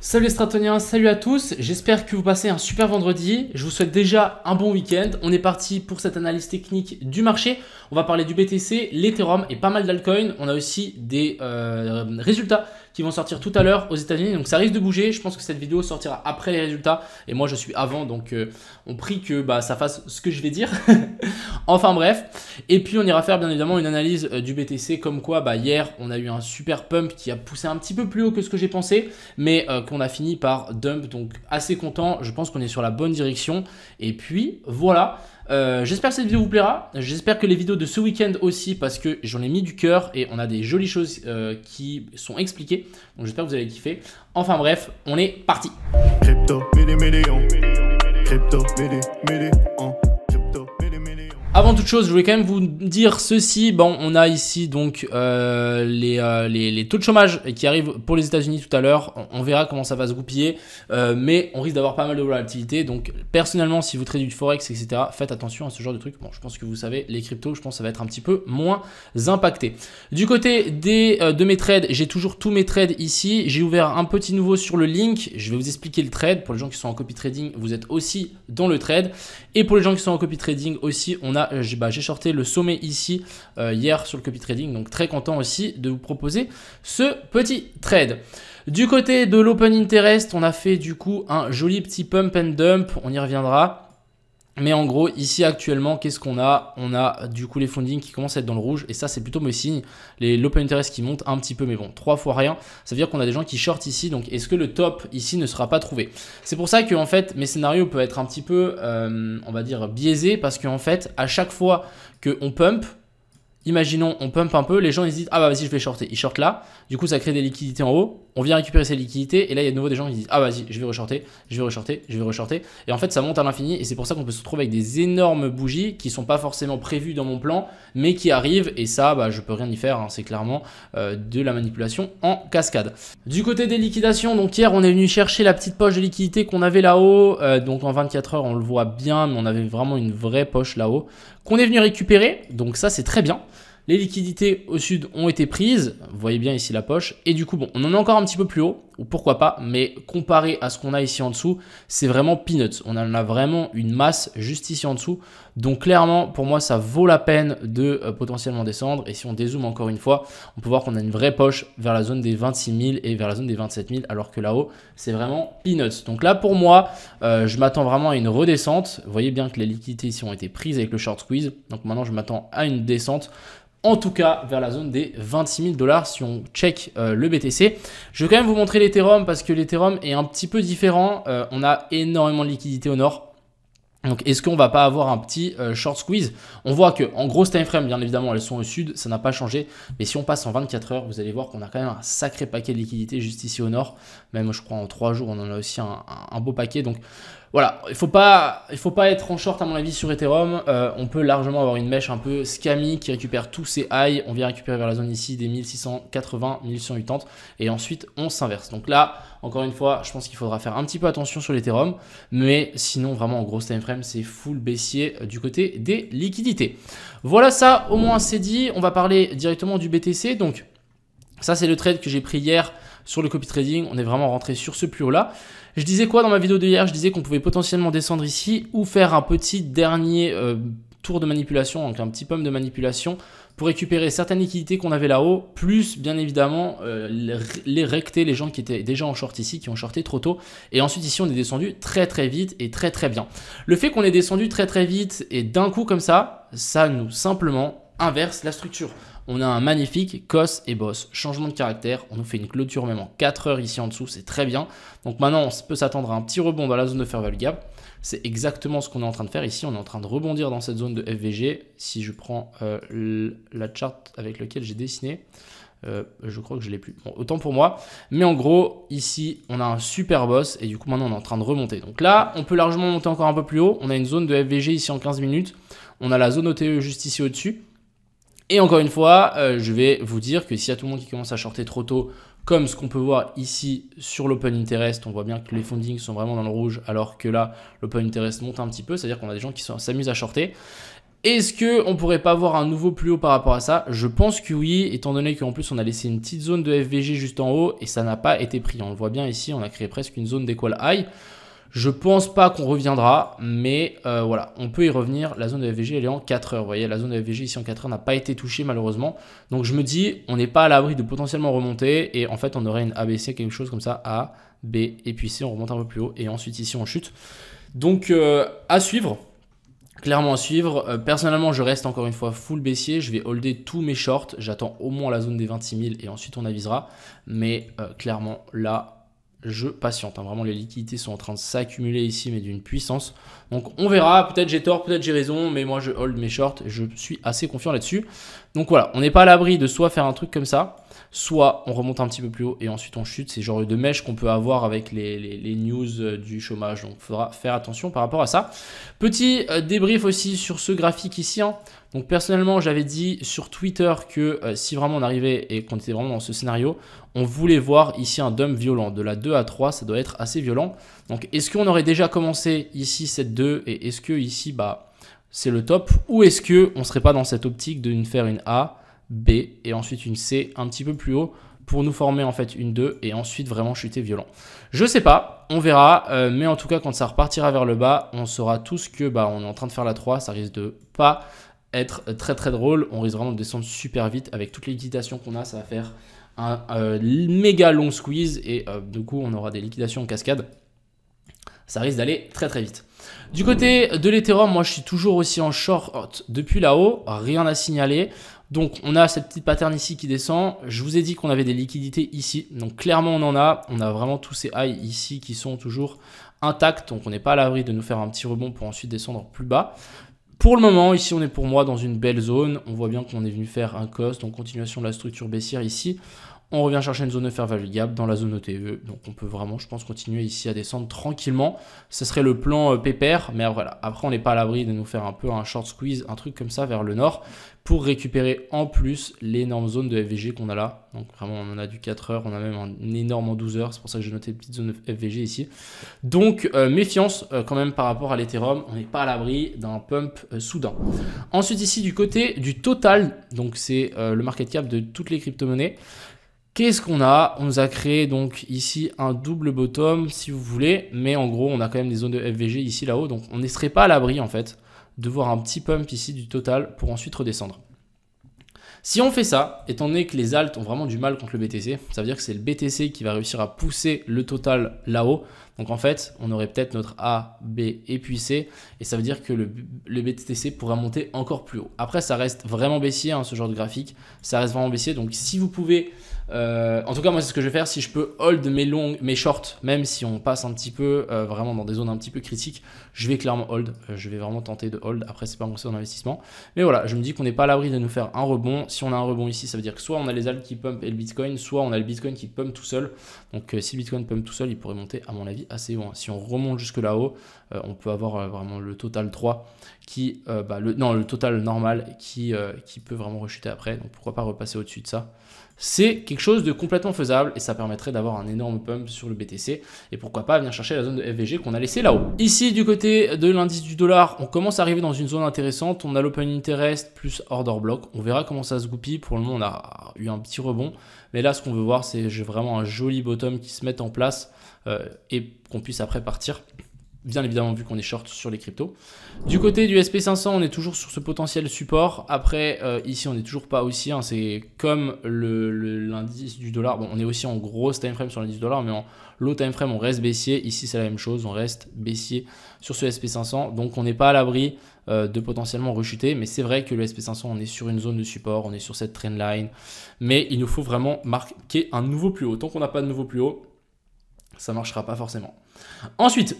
Salut les Stratoniens, salut à tous, j'espère que vous passez un super vendredi, je vous souhaite déjà un bon week-end. On est parti pour cette analyse technique du marché, on va parler du BTC, l'Ethereum et pas mal d'altcoins. On a aussi des résultats qui vont sortir tout à l'heure aux États-Unis, donc ça risque de bouger. Je pense que cette vidéo sortira après les résultats et moi je suis avant, donc on prie que ça fasse ce que je vais dire. Enfin bref, et puis on ira faire bien évidemment une analyse du BTC, comme quoi hier on a eu un super pump qui a poussé un petit peu plus haut que ce que j'ai pensé, mais qu'on a fini par dump, donc assez content. Je pense qu'on est sur la bonne direction et puis voilà. J'espère que cette vidéo vous plaira, j'espère que les vidéos de ce week-end aussi, parce que j'en ai mis du cœur et on a des jolies choses qui sont expliquées, donc j'espère que vous allez kiffer. Enfin bref, on est parti. Crypto, Avant toute chose, je voulais quand même vous dire ceci. Bon, on a ici donc les taux de chômage qui arrivent pour les États-Unis tout à l'heure. On verra comment ça va se goupiller, mais on risque d'avoir pas mal de volatilité. Donc personnellement, si vous tradez du forex, etc., faites attention à ce genre de trucs. Bon, je pense que vous savez, les cryptos, je pense que ça va être un petit peu moins impacté. Du côté de mes trades, j'ai toujours tous mes trades ici. J'ai ouvert un petit nouveau sur le link. Je vais vous expliquer le trade. Pour les gens qui sont en copy trading, vous êtes aussi dans le trade. Et pour les gens qui sont en copy trading aussi, j'ai shorté le sommet ici hier sur le copy trading, donc très content aussi de vous proposer ce petit trade. Du côté de l'open interest, on a fait du coup un joli petit pump and dump, on y reviendra. Mais en gros, ici actuellement, qu'est-ce qu'on a? On a du coup les fundings qui commencent à être dans le rouge et ça c'est plutôt mauvais signe. L'open interest qui monte un petit peu, mais bon, 3 fois rien. Ça veut dire qu'on a des gens qui shortent ici, donc est-ce que le top ici ne sera pas trouvé? C'est pour ça que en fait mes scénarios peuvent être un petit peu, on va dire, biaisés, parce qu'en fait à chaque fois qu'on pump, imaginons on pump un peu, les gens ils se disent ah bah vas-y je vais shorter, ils shortent là, du coup ça crée des liquidités en haut, on vient récupérer ces liquidités et là il y a de nouveau des gens qui disent ah vas-y je vais reshorter, je vais reshorter, je vais reshorter, et en fait ça monte à l'infini et c'est pour ça qu'on peut se retrouver avec des énormes bougies qui sont pas forcément prévues dans mon plan mais qui arrivent, et ça je peux rien y faire, hein, c'est clairement de la manipulation en cascade. Du côté des liquidations, donc hier on est venu chercher la petite poche de liquidité qu'on avait là-haut, donc en 24 heures on le voit bien, mais on avait vraiment une vraie poche là-haut qu'on est venu récupérer, donc ça c'est très bien. Les liquidités au sud ont été prises, vous voyez bien ici la poche, et du coup bon, on en a encore un petit peu plus haut, ou pourquoi pas, mais comparé à ce qu'on a ici en dessous, c'est vraiment peanuts. On en a vraiment une masse juste ici en dessous, donc clairement pour moi ça vaut la peine de potentiellement descendre, et si on dézoome encore une fois, on peut voir qu'on a une vraie poche vers la zone des 26 000 et vers la zone des 27 000, alors que là-haut c'est vraiment peanuts. Donc là pour moi, je m'attends vraiment à une redescente. Vous voyez bien que les liquidités ici ont été prises avec le short squeeze, donc maintenant je m'attends à une descente. En tout cas, vers la zone des 26 000 $ si on check le BTC. Je vais quand même vous montrer l'Ethereum parce que l'Ethereum est un petit peu différent. On a énormément de liquidités au nord. Donc est-ce qu'on va pas avoir un petit short squeeze? On voit que en grosse time frame, bien évidemment, elles sont au sud, ça n'a pas changé. Mais si on passe en 24 heures, vous allez voir qu'on a quand même un sacré paquet de liquidités juste ici au nord. Même je crois en 3 jours, on en a aussi un beau paquet. Donc voilà, il faut pas être en short à mon avis sur Ethereum. On peut largement avoir une mèche un peu scammy qui récupère tous ces highs. On vient récupérer vers la zone ici des 1680, 1180 et ensuite on s'inverse. Donc là, encore une fois, je pense qu'il faudra faire un petit peu attention sur l'Ethereum. Mais sinon, vraiment en grosse time frame, c'est full baissier du côté des liquidités. Voilà, ça au moins c'est dit. On va parler directement du BTC. Donc ça c'est le trade que j'ai pris hier sur le copy trading. On est vraiment rentré sur ce plus haut là. Je disais quoi dans ma vidéo de hier? Je disais qu'on pouvait potentiellement descendre ici ou faire un petit dernier tour de manipulation, donc un petit pump de manipulation pour récupérer certaines liquidités qu'on avait là-haut, plus bien évidemment les recter, les gens qui étaient déjà en short ici, qui ont shorté trop tôt. Et ensuite ici on est descendu très très vite et très très bien. Le fait qu'on est descendu très très vite et d'un coup comme ça nous simplement inverse la structure. On a un magnifique COS et BOSS, changement de caractère, on nous fait une clôture même en 4 heures ici en dessous, c'est très bien. Donc maintenant on peut s'attendre à un petit rebond dans la zone de fair value gap. C'est exactement ce qu'on est en train de faire ici, on est en train de rebondir dans cette zone de FVG. Si je prends la charte avec laquelle j'ai dessiné, je crois que je l'ai plus. Bon, autant pour moi. Mais en gros, ici, on a un super boss et du coup, maintenant, on est en train de remonter. Donc là, on peut largement monter encore un peu plus haut. On a une zone de FVG ici en 15 minutes. On a la zone OTE juste ici au-dessus. Et encore une fois, je vais vous dire que s'il y a tout le monde qui commence à shorter trop tôt, comme ce qu'on peut voir ici sur l'open interest, on voit bien que les fundings sont vraiment dans le rouge, alors que là, l'open interest monte un petit peu, c'est-à-dire qu'on a des gens qui s'amusent à shorter. Est-ce qu'on pourrait pas avoir un nouveau plus haut par rapport à ça? Je pense que oui, étant donné qu'en plus on a laissé une petite zone de FVG juste en haut et ça n'a pas été pris. On le voit bien ici, on a créé presque une zone d'équal high. Je pense pas qu'on reviendra, mais voilà, on peut y revenir. La zone de FVG, elle est en 4 heures. Vous voyez, la zone de FVG ici en 4 heures n'a pas été touchée malheureusement. Donc je me dis, on n'est pas à l'abri de potentiellement remonter. Et en fait, on aurait une ABC, quelque chose comme ça, A, B, et puis ici, on remonte un peu plus haut. Et ensuite, ici, on chute. Donc à suivre. Clairement à suivre. Personnellement, je reste encore une fois full baissier. Je vais holder tous mes shorts. J'attends au moins la zone des 26 000 et ensuite on avisera. Mais clairement, là, je patiente, hein. Vraiment les liquidités sont en train de s'accumuler ici, mais d'une puissance. Donc on verra, peut-être j'ai tort, peut-être j'ai raison, mais moi je hold mes shorts, je suis assez confiant là-dessus. Donc voilà, on n'est pas à l'abri de soit faire un truc comme ça, soit on remonte un petit peu plus haut et ensuite on chute. C'est genre de mèche qu'on peut avoir avec les news du chômage, donc il faudra faire attention par rapport à ça. Petit débrief aussi sur ce graphique ici, hein. Donc personnellement, j'avais dit sur Twitter que si vraiment on arrivait et qu'on était vraiment dans ce scénario, on voulait voir ici un dump violent. De la 2 à 3, ça doit être assez violent. Donc est-ce qu'on aurait déjà commencé ici cette 2 et est-ce que ici c'est le top, ou est-ce qu'on ne serait pas dans cette optique de faire une A, B et ensuite une C un petit peu plus haut pour nous former en fait une 2 et ensuite vraiment chuter violent. Je sais pas, on verra, mais en tout cas quand ça repartira vers le bas, on saura tous que on est en train de faire la 3, ça risque de pas être très très drôle. On risque vraiment de descendre super vite avec toutes les liquidations qu'on a. Ça va faire un méga long squeeze et du coup on aura des liquidations en cascade. Ça risque d'aller très très vite. Du côté de l'Ethereum, moi je suis toujours aussi en short depuis là-haut, rien à signaler. Donc on a cette petite pattern ici qui descend. Je vous ai dit qu'on avait des liquidités ici, donc clairement on en a. On a vraiment tous ces highs ici qui sont toujours intacts, donc on n'est pas à l'abri de nous faire un petit rebond pour ensuite descendre plus bas. Pour le moment, ici, on est pour moi dans une belle zone. On voit bien qu'on est venu faire un cost, donc continuation de la structure baissière ici. On revient chercher une zone de fair value gap dans la zone OTE. Donc on peut vraiment, je pense, continuer ici à descendre tranquillement. Ce serait le plan pépère, mais voilà. Après, on n'est pas à l'abri de nous faire un peu un short squeeze, un truc comme ça vers le nord pour récupérer en plus l'énorme zone de FVG qu'on a là. Donc vraiment, on en a du 4 heures, on a même un énorme en 12 heures. C'est pour ça que j'ai noté une petite zone de FVG ici. Donc méfiance quand même par rapport à l'Ethereum. On n'est pas à l'abri d'un pump soudain. Ensuite ici, du côté du total, donc c'est le market cap de toutes les crypto-monnaies. Qu'est-ce qu'on a? On nous a créé donc ici un double bottom si vous voulez, mais en gros on a quand même des zones de FVG ici là-haut, donc on ne serait pas à l'abri en fait de voir un petit pump ici du total pour ensuite redescendre. Si on fait ça, étant donné que les alts ont vraiment du mal contre le BTC, ça veut dire que c'est le BTC qui va réussir à pousser le total là-haut. Donc en fait, on aurait peut-être notre A, B et puis C, et ça veut dire que le BTC pourra monter encore plus haut. Après, ça reste vraiment baissier, hein, ce genre de graphique, ça reste vraiment baissier. Donc si vous pouvez, en tout cas moi c'est ce que je vais faire, si je peux hold mes shorts, même si on passe un petit peu vraiment dans des zones un petit peu critiques, je vais clairement hold, je vais vraiment tenter de hold. Après c'est pas mon conseil d'investissement, mais voilà, je me dis qu'on n'est pas à l'abri de nous faire un rebond. Si on a un rebond ici, ça veut dire que soit on a les alts qui pump et le Bitcoin, soit on a le Bitcoin qui pump tout seul. Donc si le Bitcoin pump tout seul, il pourrait monter à mon avis assez haut, hein. Si on remonte jusque là-haut, on peut avoir vraiment le total 3 qui, le total normal qui peut vraiment rechuter après. Donc pourquoi pas repasser au-dessus de ça. C'est quelque chose de complètement faisable et ça permettrait d'avoir un énorme pump sur le BTC et pourquoi pas venir chercher la zone de FVG qu'on a laissée là-haut. Ici du côté de l'indice du dollar, on commence à arriver dans une zone intéressante. On a l'open interest plus order block. On verra comment ça se goupille. Pour le moment on a eu un petit rebond, mais là ce qu'on veut voir c'est vraiment un joli bottom qui se mette en place et qu'on puisse après partir. Bien évidemment vu qu'on est short sur les cryptos. Du côté du SP500, on est toujours sur ce potentiel support. Après, ici, on n'est toujours pas aussi. Hein, c'est comme l'indice du dollar. Bon, on est aussi en grosse time frame sur l'indice du dollar, mais en low time frame, on reste baissier. Ici, c'est la même chose. On reste baissier sur ce SP500. Donc, on n'est pas à l'abri de potentiellement rechuter. Mais c'est vrai que le SP500, on est sur une zone de support. On est sur cette trendline. Mais il nous faut vraiment marquer un nouveau plus haut. Tant qu'on n'a pas de nouveau plus haut, ça ne marchera pas forcément. Ensuite,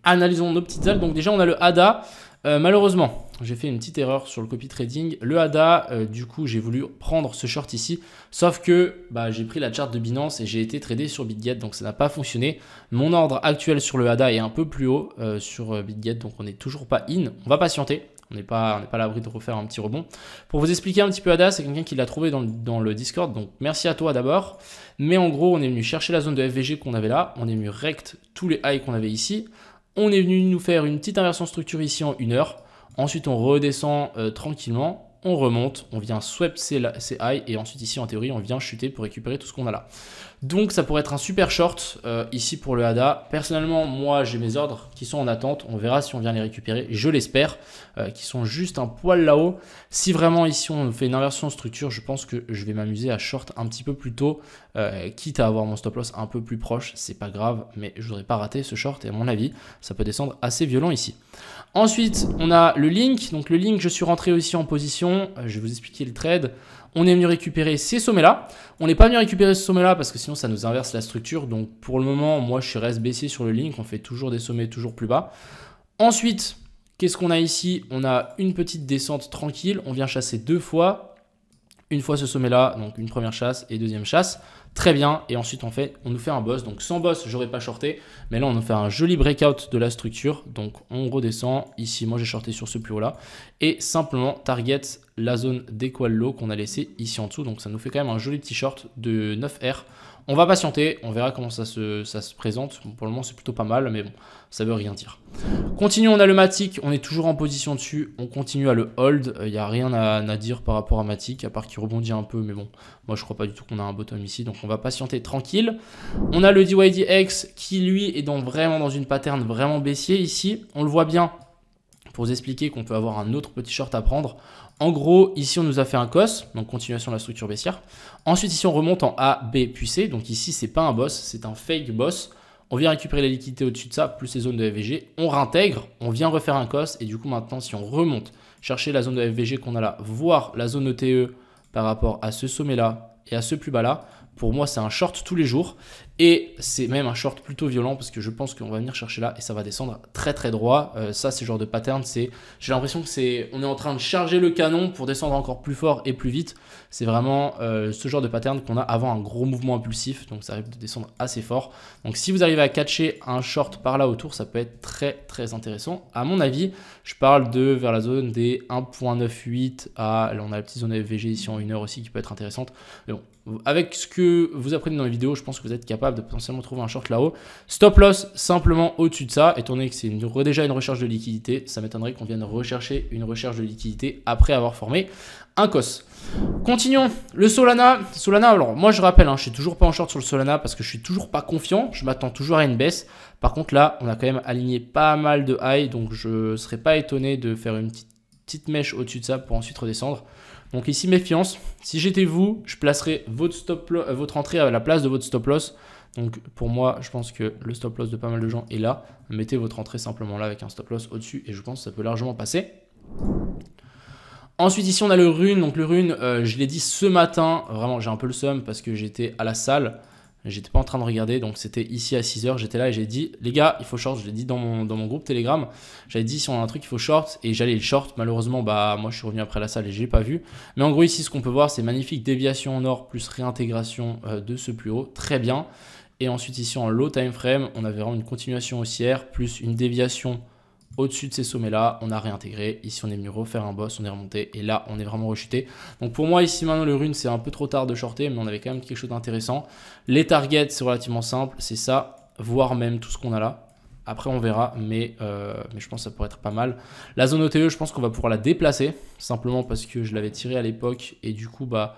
analysons nos petites altes. Donc déjà, on a le ADA. Malheureusement, j'ai fait une petite erreur sur le copy trading. Le ADA, du coup, j'ai voulu prendre ce short ici. Sauf que j'ai pris la charte de Binance et j'ai été tradé sur BitGet. Donc ça n'a pas fonctionné. Mon ordre actuel sur le ADA est un peu plus haut sur BitGet. Donc on n'est toujours pas in. On va patienter. On n'est pas à l'abri de refaire un petit rebond. Pour vous expliquer un petit peu ADA, c'est quelqu'un qui l'a trouvé dans le Discord. Donc merci à toi d'abord. Mais en gros, on est venu chercher la zone de FVG qu'on avait là. On est venu rect tous les highs qu'on avait ici. On est venu nous faire une petite inversion structure ici en 1 heure. Ensuite, on redescend tranquillement. On remonte, on vient sweep ces highs et ensuite ici en théorie on vient chuter pour récupérer tout ce qu'on a là. Donc ça pourrait être un super short ici pour le ADA. Personnellement moi j'ai mes ordres qui sont en attente, on verra si on vient les récupérer, je l'espère, qui sont juste un poil là-haut. Si vraiment ici on fait une inversion de structure, je pense que je vais m'amuser à short un petit peu plus tôt, quitte à avoir mon stop loss un peu plus proche, c'est pas grave, mais je voudrais pas rater ce short et à mon avis ça peut descendre assez violent ici. Ensuite, on a le link. Donc le link, je suis rentré aussi en position. Je vais vous expliquer le trade. On est venu récupérer ces sommets-là. On n'est pas venu récupérer ce sommet-là parce que sinon, ça nous inverse la structure. Donc pour le moment, moi, je reste baissier sur le link. On fait toujours des sommets toujours plus bas. Ensuite, qu'est-ce qu'on a ici? On a une petite descente tranquille. On vient chasser 2 fois. Une fois ce sommet-là, donc une première chasse et deuxième chasse. Très bien. Et ensuite, on nous fait un boss. Donc sans boss, j'aurais pas shorté. Mais là, on nous fait un joli breakout de la structure. Donc on redescend. Ici, moi, j'ai shorté sur ce plus haut-là. Et simplement, target la zone d'équal low qu'on a laissé ici en dessous. Donc ça nous fait quand même un joli petit short de 9R. On va patienter, on verra comment ça se présente. Bon, pour le moment, c'est plutôt pas mal, mais bon, ça veut rien dire. Continuons, on a le Matic, on est toujours en position dessus. On continue à le hold. Il n'y a rien à dire par rapport à Matic, à part qu'il rebondit un peu, mais bon, moi, je crois pas du tout qu'on a un bottom ici. Donc, on va patienter tranquille. On a le DYDX qui, lui, est vraiment dans une pattern vraiment baissier ici. On le voit bien pour vous expliquer qu'on peut avoir un autre petit short à prendre. En gros, ici, on nous a fait un COS, donc continuation de la structure baissière. Ensuite, ici, on remonte en A, B, puis C. Donc ici, c'est pas un boss, c'est un fake boss. On vient récupérer la liquidité au-dessus de ça, plus les zones de FVG. On réintègre, on vient refaire un COS. Et du coup, maintenant, si on remonte, chercher la zone de FVG qu'on a là, voir la zone ETE par rapport à ce sommet-là et à ce plus bas-là, pour moi, c'est un short tous les jours. Et c'est même un short plutôt violent parce que je pense qu'on va venir chercher là et ça va descendre très très droit. Ça, c'est le genre de pattern. J'ai l'impression que on est en train de charger le canon pour descendre encore plus fort et plus vite. C'est vraiment ce genre de pattern qu'on a avant un gros mouvement impulsif. Donc ça arrive de descendre assez fort. Donc si vous arrivez à catcher un short par là autour, ça peut être très très intéressant. À mon avis, je parle vers la zone des 1.98 à... Là, on a la petite zone FVG ici en 1 heure aussi qui peut être intéressante. Mais bon, avec ce que vous apprenez dans les vidéos, je pense que vous êtes capable de potentiellement trouver un short là-haut. Stop loss simplement au-dessus de ça, étant donné que c'est déjà une recherche de liquidité, ça m'étonnerait qu'on vienne rechercher une recherche de liquidité après avoir formé un COS. Continuons, le Solana. Solana, alors moi je rappelle, je suis toujours pas en short sur le Solana parce que je suis toujours pas confiant, je m'attends toujours à une baisse. Par contre là, on a quand même aligné pas mal de high, donc je ne serais pas étonné de faire une petite mèche au-dessus de ça pour ensuite redescendre. Donc ici, méfiance. Si j'étais vous, je placerais votre entrée à la place de votre stop loss. Donc pour moi, je pense que le stop loss de pas mal de gens est là. Mettez votre entrée simplement là avec un stop loss au-dessus et je pense que ça peut largement passer. Ensuite, ici, on a le rune. Donc le rune, je l'ai dit ce matin. Vraiment, j'ai un peu le seum parce que j'étais à la salle. J'étais pas en train de regarder, donc c'était ici à 6 h, j'étais là et j'ai dit, les gars, il faut short, je l'ai dit dans mon groupe Telegram, j'avais dit si on a un truc, il faut short, et j'allais le short, malheureusement, bah moi je suis revenu après la salle et je l'ai pas vu, mais en gros ici ce qu'on peut voir, c'est magnifique déviation en or plus réintégration de ce plus haut, très bien, et ensuite ici en low time frame, on avait vraiment une continuation haussière, plus une déviation au-dessus de ces sommets-là, on a réintégré. Ici, on est venu refaire un boss, on est remonté. Et là, on est vraiment rechuté. Donc pour moi, ici maintenant, le rune, c'est un peu trop tard de shorter, mais on avait quand même quelque chose d'intéressant. Les targets, c'est relativement simple. C'est ça, voire même tout ce qu'on a là. Après, on verra, mais je pense que ça pourrait être pas mal. La zone OTE, je pense qu'on va pouvoir la déplacer, simplement parce que je l'avais tirée à l'époque. Et du coup, bah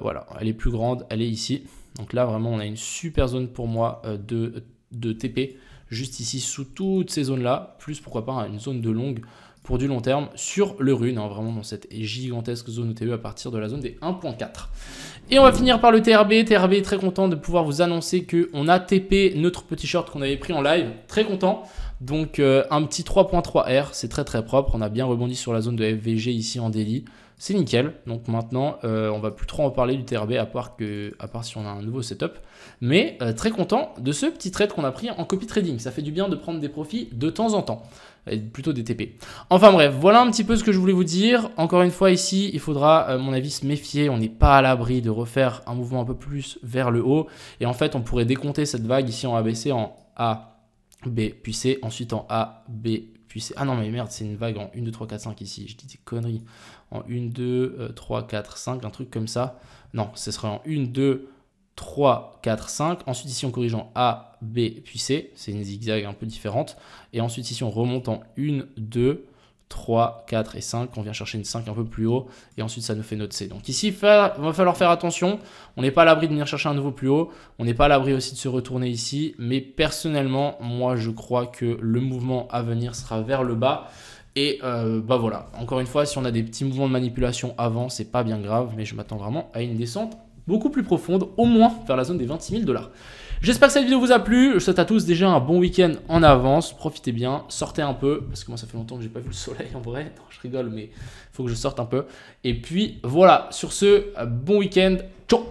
voilà, elle est plus grande, elle est ici. Donc là, vraiment, on a une super zone pour moi de TP. Juste ici sous toutes ces zones-là, plus pourquoi pas une zone de longue pour du long terme sur le rune, vraiment dans cette gigantesque zone OTE à partir de la zone des 1.4. Et on va finir par le TRB. TRB, très content de pouvoir vous annoncer qu'on a TP notre petit short qu'on avait pris en live, très content. Donc un petit 3.3R, c'est très très propre, on a bien rebondi sur la zone de FVG ici en daily. C'est nickel, donc maintenant on va plus trop en parler du TRB à part si on a un nouveau setup. Mais très content de ce petit trade qu'on a pris en copy trading. Ça fait du bien de prendre des profits de temps en temps, et plutôt des TP. Enfin bref, voilà un petit peu ce que je voulais vous dire. Encore une fois ici, il faudra à mon avis se méfier. On n'est pas à l'abri de refaire un mouvement un peu plus vers le haut. Et en fait, on pourrait décompter cette vague ici en ABC en A, B, puis C. Ensuite en A, B, puis C. Ah non mais merde, c'est une vague en 1, 2, 3, 4, 5 ici. Je dis des conneries. En 1, 2, 3, 4, 5, un truc comme ça. Non, ce serait en 1, 2, 3, 4, 5. Ensuite, ici, on corrige en A, B, puis C. C'est une zigzag un peu différente. Et ensuite, ici, on remonte en 1, 2, 3, 4 et 5. On vient chercher une 5 un peu plus haut et ensuite ça nous fait notre C. Donc ici, il va falloir faire attention. On n'est pas à l'abri de venir chercher un nouveau plus haut. On n'est pas à l'abri aussi de se retourner ici. Mais personnellement, moi, je crois que le mouvement à venir sera vers le bas. Et bah voilà, encore une fois, si on a des petits mouvements de manipulation avant, c'est pas bien grave. Mais je m'attends vraiment à une descente beaucoup plus profonde, au moins vers la zone des 26 000 $. J'espère que cette vidéo vous a plu. Je souhaite à tous déjà un bon week-end en avance. Profitez bien, sortez un peu. Parce que moi, ça fait longtemps que j'ai pas vu le soleil en vrai. Non, je rigole, mais il faut que je sorte un peu. Et puis voilà, sur ce, bon week-end. Ciao!